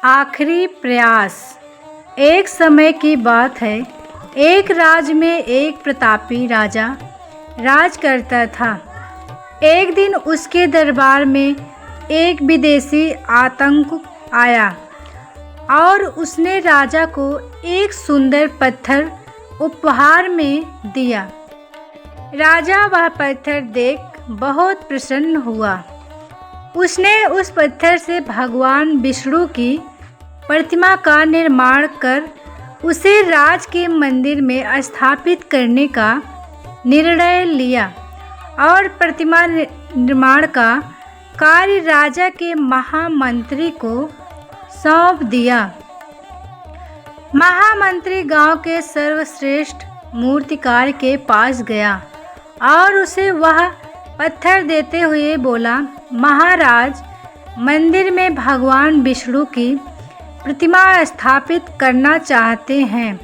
आखिरी प्रयास। एक समय की बात है, एक राज्य में एक प्रतापी राजा राज करता था। एक दिन उसके दरबार में एक विदेशी आतंक आया और उसने राजा को एक सुंदर पत्थर उपहार में दिया। राजा वह पत्थर देख बहुत प्रसन्न हुआ। उसने उस पत्थर से भगवान विष्णु की प्रतिमा का निर्माण कर उसे राज के मंदिर में स्थापित करने का निर्णय लिया और प्रतिमा निर्माण का कार्य राजा के महामंत्री को सौंप दिया। महामंत्री गांव के सर्वश्रेष्ठ मूर्तिकार के पास गया और उसे वह पत्थर देते हुए बोला, महाराज, मंदिर में भगवान विष्णु की प्रतिमा स्थापित करना चाहते हैं।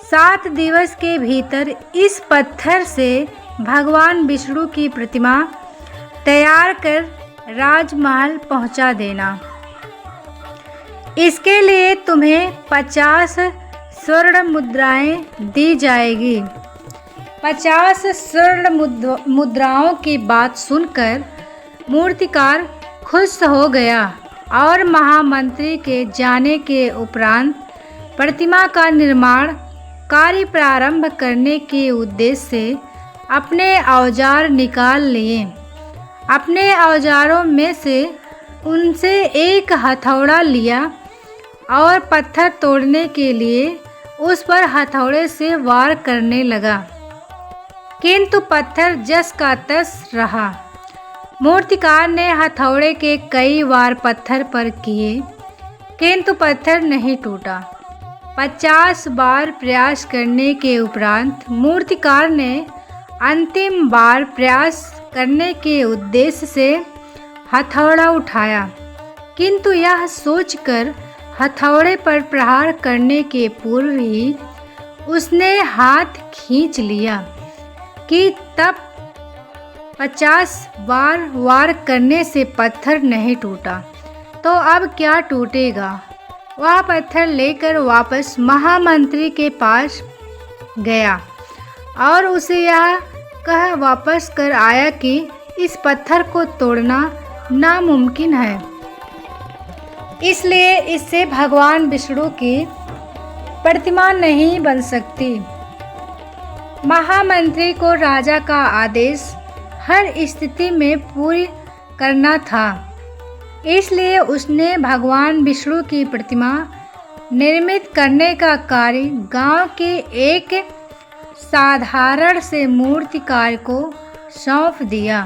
7 दिवस के भीतर इस पत्थर से भगवान विष्णु की प्रतिमा तैयार कर राजमहल पहुंचा देना। इसके लिए तुम्हें 50 स्वर्ण मुद्राएं दी जाएगी। 50 स्वर्ण मुद्राओं की बात सुनकर मूर्तिकार खुश हो गया और महामंत्री के जाने के उपरांत प्रतिमा का निर्माण कार्य प्रारंभ करने के उद्देश्य से अपने औजार निकाल लिए। अपने औजारों में से उनसे एक हथौड़ा लिया और पत्थर तोड़ने के लिए उस पर हथौड़े से वार करने लगा, किंतु पत्थर जस का तस रहा। मूर्तिकार ने हथौड़े के कई वार पत्थर पर किए, किंतु पत्थर नहीं टूटा। 50 बार प्रयास करने के उपरांत मूर्तिकार ने अंतिम बार प्रयास करने के उद्देश्य से हथौड़ा उठाया, किंतु यह सोचकर हथौड़े पर प्रहार करने के पूर्व ही उसने हाथ खींच लिया कि तब 50 बार वार करने से पत्थर नहीं टूटा, तो अब क्या टूटेगा। वह पत्थर लेकर वापस महामंत्री के पास गया और उसे यह कह वापस कर आया कि इस पत्थर को तोड़ना नामुमकिन है, इसलिए इससे भगवान विष्णु की प्रतिमा नहीं बन सकती। महामंत्री को राजा का आदेश हर स्थिति में पूरी करना था, इसलिए उसने भगवान विष्णु की प्रतिमा निर्मित करने का कार्य गांव के एक साधारण से मूर्तिकार को सौंप दिया।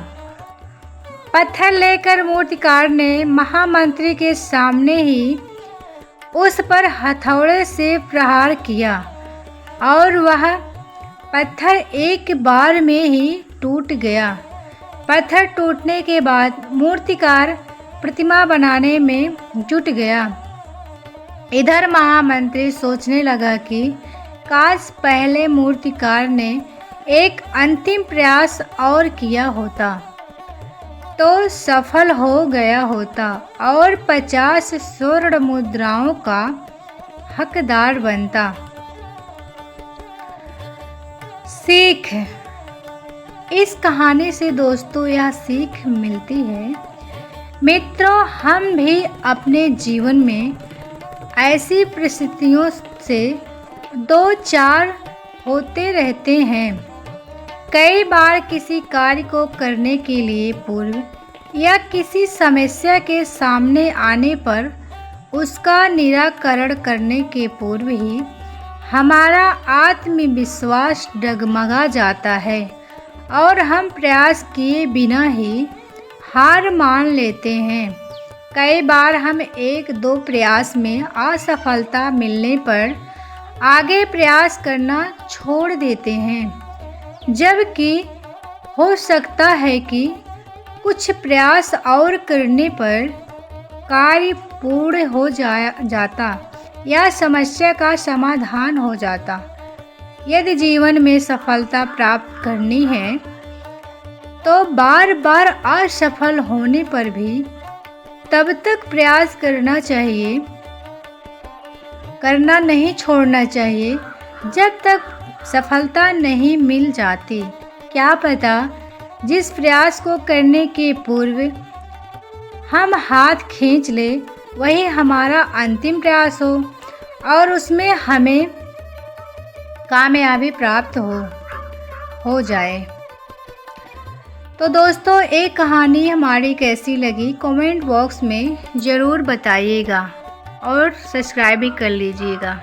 पत्थर लेकर मूर्तिकार ने महामंत्री के सामने ही उस पर हथौड़े से प्रहार किया और वह पत्थर एक बार में ही टूट गया। पत्थर टूटने के बाद मूर्तिकार प्रतिमा बनाने में जुट गया। इधर महामंत्री सोचने लगा कि काश पहले मूर्तिकार ने एक अंतिम प्रयास और किया होता तो सफल हो गया होता और 50 स्वर्ण मुद्राओं का हकदार बनता। सीख। इस कहानी से दोस्तों यह सीख मिलती है, मित्रों, हम भी अपने जीवन में ऐसी परिस्थितियों से 2-4 होते रहते हैं। कई बार किसी कार्य को करने के लिए पूर्व या किसी समस्या के सामने आने पर उसका निराकरण करने के पूर्व ही हमारा आत्मविश्वास डगमगा जाता है और हम प्रयास किए बिना ही हार मान लेते हैं। कई बार हम 1-2 प्रयास में असफलता मिलने पर आगे प्रयास करना छोड़ देते हैं, जबकि हो सकता है कि कुछ प्रयास और करने पर कार्य पूर्ण हो जाता या समस्या का समाधान हो जाता। यदि जीवन में सफलता प्राप्त करनी है तो बार बार असफल होने पर भी तब तक प्रयास करना चाहिए करना नहीं छोड़ना चाहिए जब तक सफलता नहीं मिल जाती। क्या पता जिस प्रयास को करने के पूर्व हम हाथ खींच ले वही हमारा अंतिम प्रयास हो और उसमें हमें कामयाबी प्राप्त हो जाए। तो दोस्तों, एक कहानी हमारी कैसी लगी कमेंट बॉक्स में ज़रूर बताइएगा और सब्सक्राइब भी कर लीजिएगा।